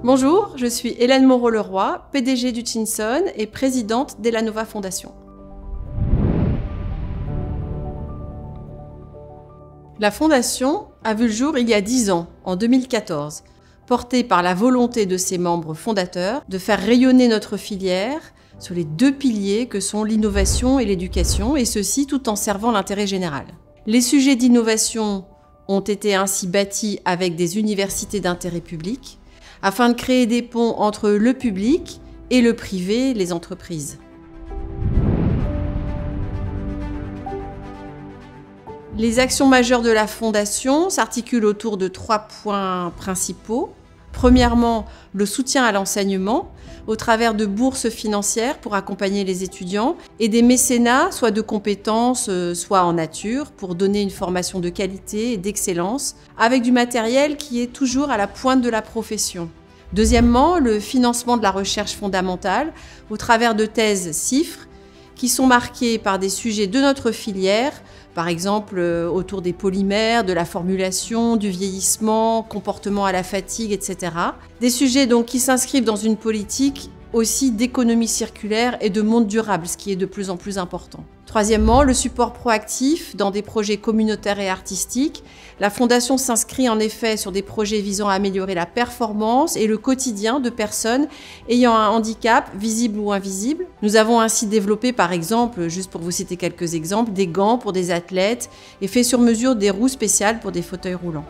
Bonjour, je suis Hélène Moreau-Leroy, PDG d'Hutchinson et présidente d'Elanova Fondation. La Fondation a vu le jour il y a 10 ans, en 2014, portée par la volonté de ses membres fondateurs de faire rayonner notre filière sur les deux piliers que sont l'innovation et l'éducation, et ceci tout en servant l'intérêt général. Les sujets d'innovation ont été ainsi bâtis avec des universités d'intérêt public, afin de créer des ponts entre le public et le privé, les entreprises. Les actions majeures de la Fondation s'articulent autour de 3 points principaux. Premièrement, le soutien à l'enseignement au travers de bourses financières pour accompagner les étudiants et des mécénats, soit de compétences, soit en nature, pour donner une formation de qualité et d'excellence, avec du matériel qui est toujours à la pointe de la profession. Deuxièmement, le financement de la recherche fondamentale au travers de thèses CIFRE qui sont marquées par des sujets de notre filière, par exemple autour des polymères, de la formulation, du vieillissement, comportement à la fatigue, etc. Des sujets donc qui s'inscrivent dans une politique aussi d'économie circulaire et de monde durable, ce qui est de plus en plus important. Troisièmement, le support proactif dans des projets communautaires et artistiques. La Fondation s'inscrit en effet sur des projets visant à améliorer la performance et le quotidien de personnes ayant un handicap, visible ou invisible. Nous avons ainsi développé, par exemple, juste pour vous citer quelques exemples, des gants pour des athlètes et fait sur mesure des roues spéciales pour des fauteuils roulants.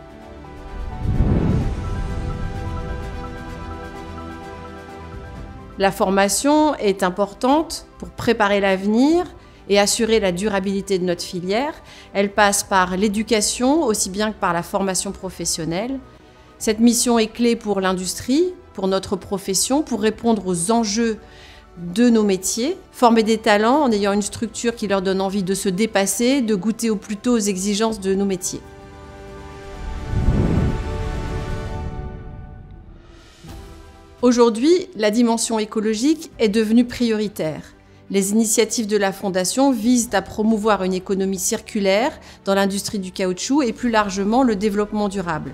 La formation est importante pour préparer l'avenir et assurer la durabilité de notre filière. Elle passe par l'éducation aussi bien que par la formation professionnelle. Cette mission est clé pour l'industrie, pour notre profession, pour répondre aux enjeux de nos métiers, former des talents en ayant une structure qui leur donne envie de se dépasser, de goûter au plus tôt aux exigences de nos métiers. Aujourd'hui, la dimension écologique est devenue prioritaire. Les initiatives de la Fondation visent à promouvoir une économie circulaire dans l'industrie du caoutchouc et plus largement le développement durable.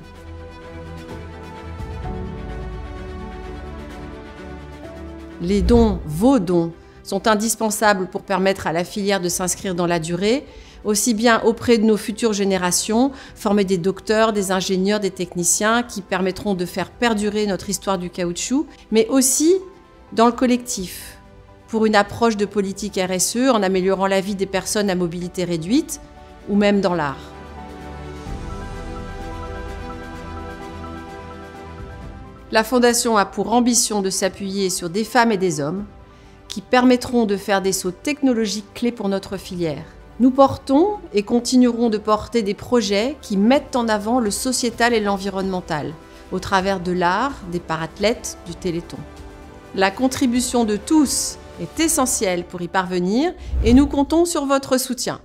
Les dons, vos dons, sont indispensables pour permettre à la filière de s'inscrire dans la durée, aussi bien auprès de nos futures générations, former des docteurs, des ingénieurs, des techniciens qui permettront de faire perdurer notre histoire du caoutchouc, mais aussi dans le collectif, pour une approche de politique RSE en améliorant la vie des personnes à mobilité réduite ou même dans l'art. La Fondation a pour ambition de s'appuyer sur des femmes et des hommes qui permettront de faire des sauts technologiques clés pour notre filière. Nous portons et continuerons de porter des projets qui mettent en avant le sociétal et l'environnemental, au travers de l'art, des parathlètes, du Téléthon. La contribution de tous est essentielle pour y parvenir et nous comptons sur votre soutien.